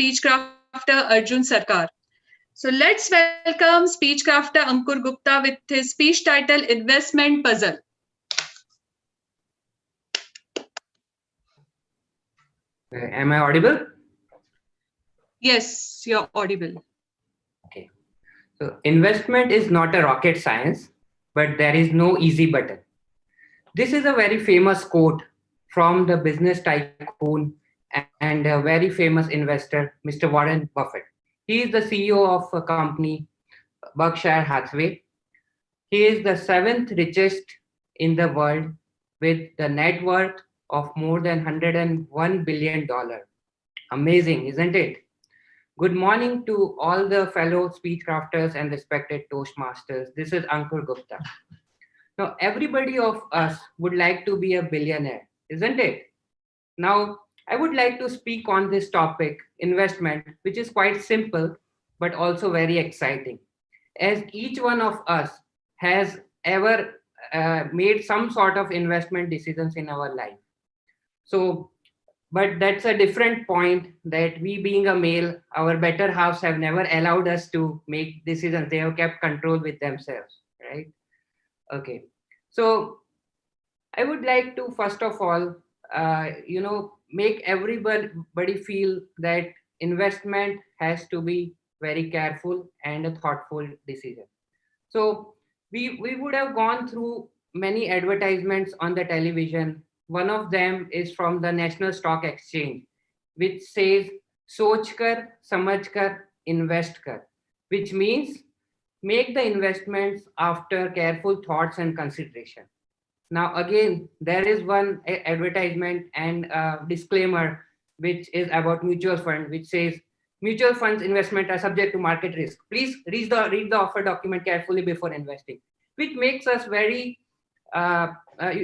Speechcrafter Arjun Sarkar. So let's welcome Speechcrafter Ankur Gupta with his speech title Investment Puzzle. Am I audible? Yes, you're audible. Okay. So investment is not a rocket science, but there is no easy button. This is a very famous quote from the business tycoon and a very famous investor, Mr. Warren Buffett. He is the CEO of a company, Berkshire Hathaway. He is the seventh richest in the world with the net worth of more than $101 billion. Amazing, isn't it? Good morning to all the fellow speechcrafters and respected Toastmasters. This is Ankur Gupta. Now, everybody of us would like to be a billionaire, isn't it? Now, I would like to speak on this topic, investment, which is quite simple, but also very exciting. As each one of us has ever made some sort of investment decisions in our life. So, but that's a different point that we being a male, our better halves have never allowed us to make decisions. They have kept control with themselves, right? Okay. So I would like to, first of all, make everybody feel that investment has to be very careful and a thoughtful decision. So we would have gone through many advertisements on the television. One of them is from the National Stock Exchange, which says, "Soch kar, samajh kar, invest kar," which means make the investments after careful thoughts and consideration. Now, again, there is one advertisement and disclaimer which is about mutual fund, which says mutual funds investment are subject to market risk. Please read the offer document carefully before investing, which makes us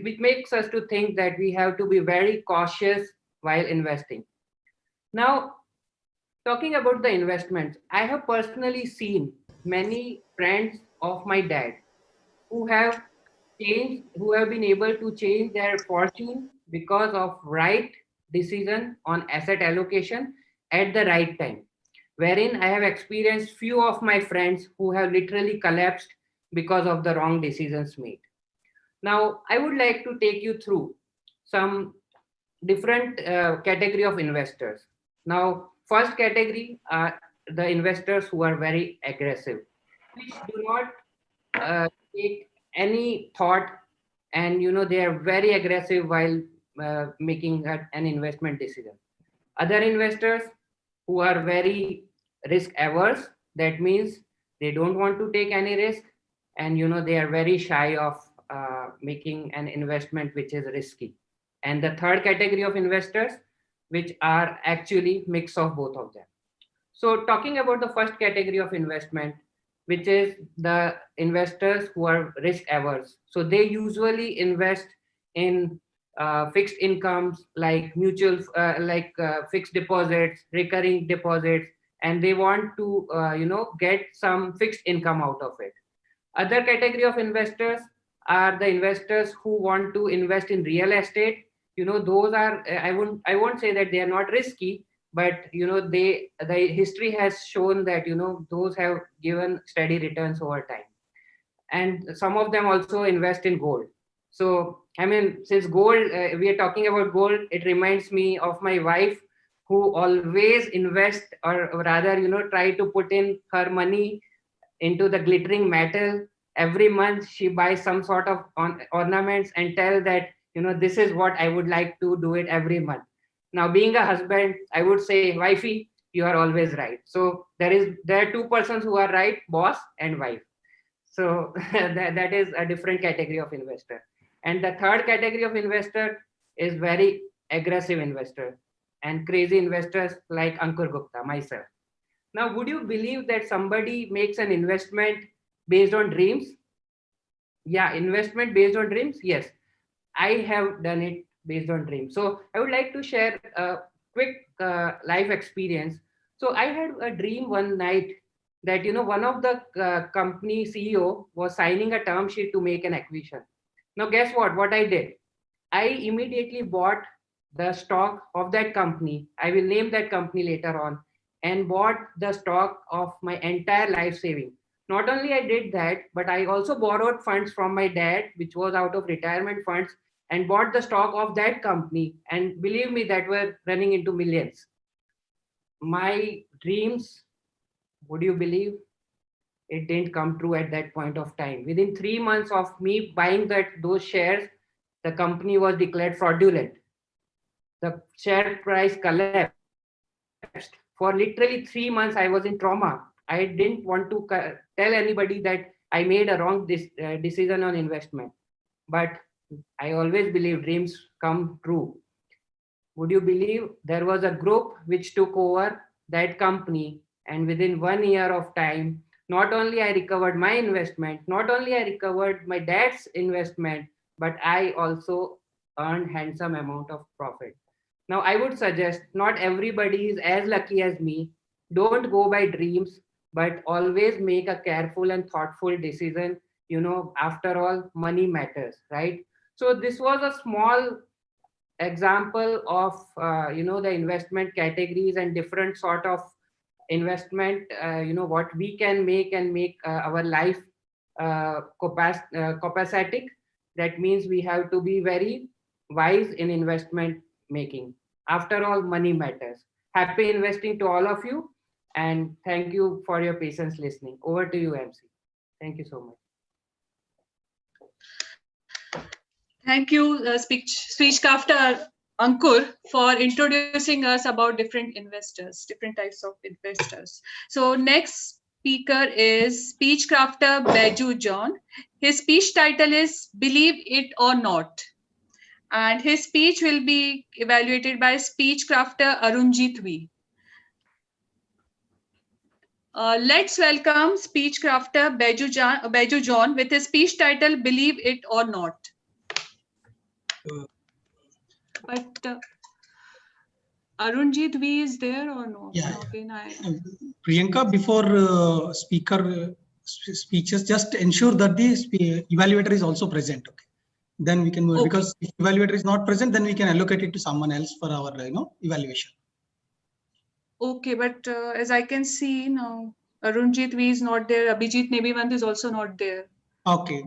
which makes us to think that we have to be very cautious while investing. Now, talking about the investments, I have personally seen many friends of my dad who have who have been able to change their fortune because of right decision on asset allocation at the right time, wherein I have experienced few of my friends who have literally collapsed because of the wrong decisions made. Now, I would like to take you through some different category of investors. Now, first category are the investors who are very aggressive, which do not take any thought, and they are very aggressive while making an investment decision. Other investors who are very risk averse, that means they don't want to take any risk, and they are very shy of making an investment which is risky. And the third category of investors, which are actually mix of both of them. So talking about the first category of investment, which is the investors who are risk averse. So they usually invest in fixed incomes like fixed deposits, recurring deposits, and they want to get some fixed income out of it. Other category of investors are the investors who want to invest in real estate. Those are I won't say that they are not risky, but the history has shown that those have given steady returns over time. And some of them also invest in gold. So I mean, since gold, we are talking about gold, it reminds me of my wife, who always invest, or rather try to put in her money into the glittering metal. Every month she buys some sort of ornaments and tell that this is what I would like to do it every month. Now, being a husband, I would say, wifey, you are always right. So there are two persons who are right, boss and wife. So that is a different category of investor. And the third category of investor is very aggressive investor and crazy investors like Ankur Gupta, myself. Now, would you believe that somebody makes an investment based on dreams? Yeah, investment based on dreams. Yes, I have done it based on dreams. So I would like to share a quick life experience. So I had a dream one night that one of the company CEO was signing a term sheet to make an acquisition. Now guess what I did? I immediately bought the stock of that company. I will name that company later on. and bought the stock of my entire life saving. Not only I did that, but I also borrowed funds from my dad, which was out of retirement funds, and bought the stock of that company. And believe me, that were running into millions. My dreams, would you believe, it didn't come true at that point of time. Within 3 months of me buying those shares, the company was declared fraudulent. The share price collapsed. For literally 3 months, I was in trauma. I didn't want to tell anybody that I made a wrong decision on investment. But I always believe dreams come true. Would you believe there was a group which took over that company, and within 1 year of time, not only I recovered my investment, not only I recovered my dad's investment, but I also earned handsome amount of profit. Now I would suggest not everybody is as lucky as me. Don't go by dreams, but always make a careful and thoughtful decision. After all, money matters, right? So this was a small example of the investment categories and different sort of investment, what we can make and make our life copacetic. That means we have to be very wise in investment making. After all, money matters. Happy investing to all of you, and thank you for your patience listening. Over to you, MC. Thank you so much. Thank you, Speechcraft Ankur, for introducing us about different investors, different types of investors. So next speaker is Speechcrafter Beju John. His speech title is Believe It or Not. And his speech will be evaluated by Speechcrafter Arunjit V. Let's welcome Speechcrafter Beju John with his speech title Believe It or Not. But Arunjit V is there or no? Yeah. Priyanka, before speeches, just ensure that the evaluator is also present. Okay. Then we can move, okay. Because if evaluator is not present, then we can allocate it to someone else for our evaluation. Okay, but as I can see now, Arunjit V is not there. Abhijit Nebivant is also not there. Okay.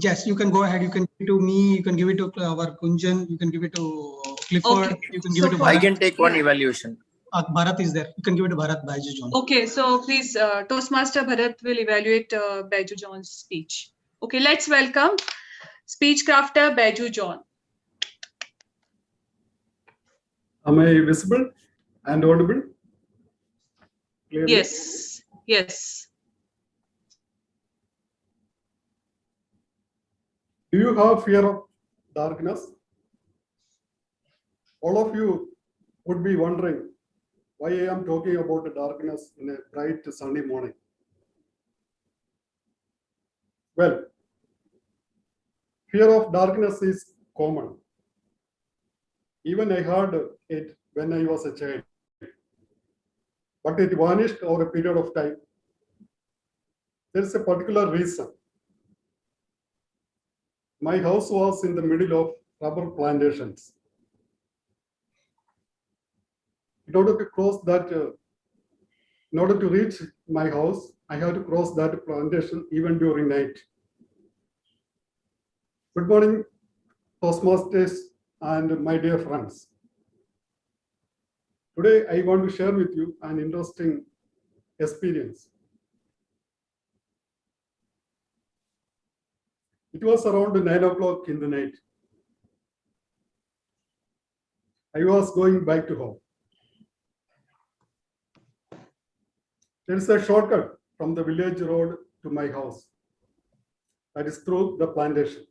Yes, you can go ahead. You can give it to me. You can give it to our Kunjan. You can give it to Clifford. Okay. You can give it to I can take one evaluation. Bharat is there. You can give it to Bharat Beju John. Okay, so please, Toastmaster Bharat will evaluate Beju John's speech. Okay, let's welcome Speechcrafter Beju John. Am I visible and audible? Clearly? Yes, yes. Do you have fear of darkness? All of you would be wondering why I am talking about the darkness in a bright sunny morning. Well, fear of darkness is common. Even I had it when I was a child. But it vanished over a period of time. There is a particular reason. My house was in the middle of rubber plantations. In order to cross that, in order to reach my house, I had to cross that plantation even during night. Good morning, Toastmasters and my dear friends. Today, I want to share with you an interesting experience. It was around 9 o'clock in the night. I was going back to home. There is a shortcut from the village road to my house. That is through the plantation.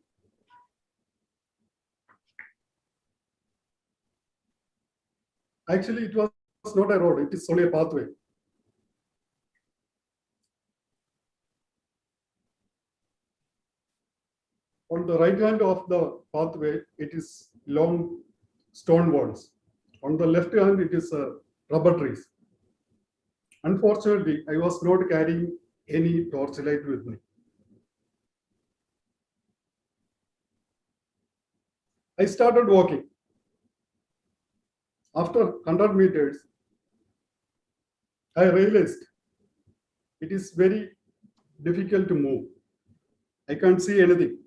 Actually, it was not a road, it is only a pathway. On the right hand of the pathway, it is long stone walls. On the left hand, it is rubber trees. Unfortunately, I was not carrying any torchlight with me. I started walking. 100 meters, I realized it is very difficult to move. I can't see anything.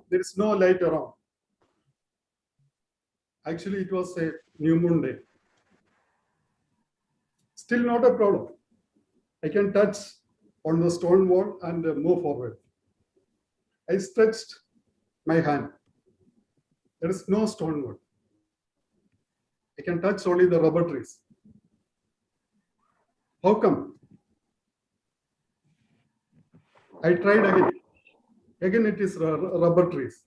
There is no light around. Actually, it was a new moon day. Still not a problem. I can touch on the stone wall and move forward. I stretched my hand. There is no stone wall. I can touch only the rubber trees. How come? I tried again. Again, it is rubber trees.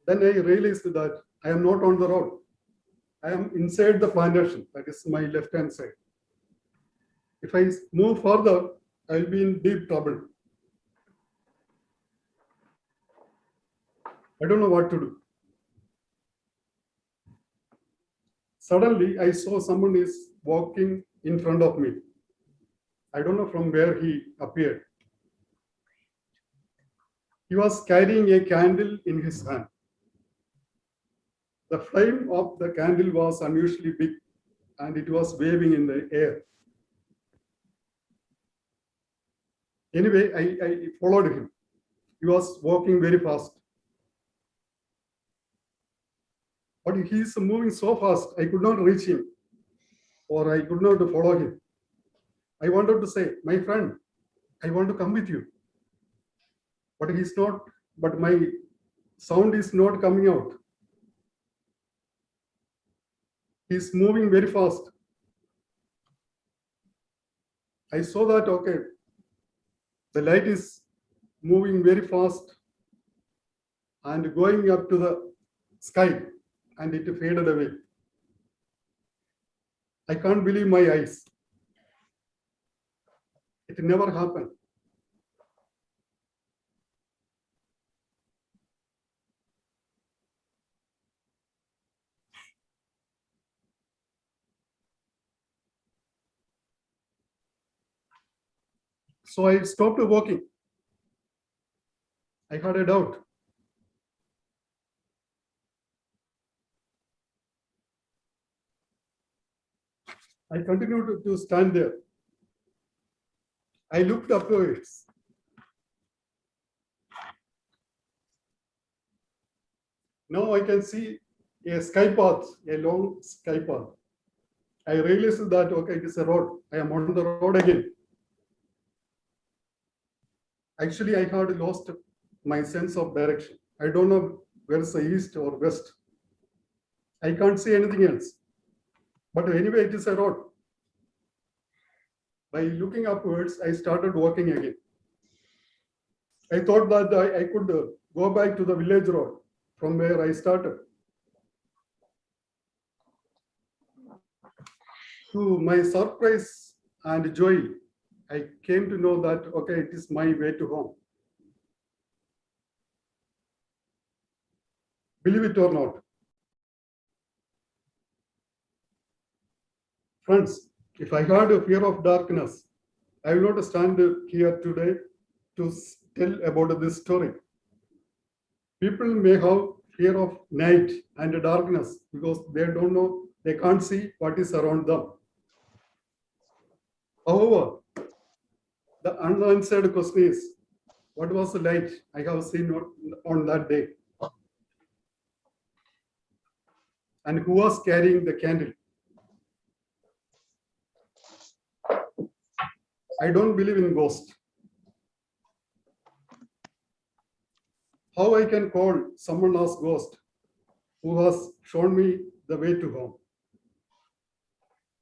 Then I realized that I am not on the road. I am inside the plantation. That is my left-hand side. If I move further, I will be in deep trouble. I don't know what to do. Suddenly, I saw someone is walking in front of me. I don't know from where he appeared. He was carrying a candle in his hand. The flame of the candle was unusually big and it was waving in the air. Anyway, I followed him. He was walking very fast. But he is moving so fast, I could not reach him or I could not follow him. I wanted to say, my friend, I want to come with you. But he's not, but my sound is not coming out. He's moving very fast. I saw that, okay, the light is moving very fast and going up to the sky and it faded away. I can't believe my eyes. It never happened. So I stopped walking. I had a doubt. I continued to stand there. I looked upwards. Now I can see a sky path, a long sky path. I realized that, okay, it is a road. I am on the road again. Actually, I had lost my sense of direction. I don't know where's the east or west. I can't see anything else. But anyway, it is a road. By looking upwards, I started walking again. I thought that I could go back to the village road from where I started. To my surprise and joy, I came to know that, okay, it is my way to home. Believe it or not. Friends, if I had a fear of darkness, I will not stand here today to tell about this story. People may have fear of night and darkness because they don't know, they can't see what is around them. However, the unanswered question is, what was the light I have seen on that day? And who was carrying the candle? I don't believe in ghosts. How I can call someone as ghost who has shown me the way to home?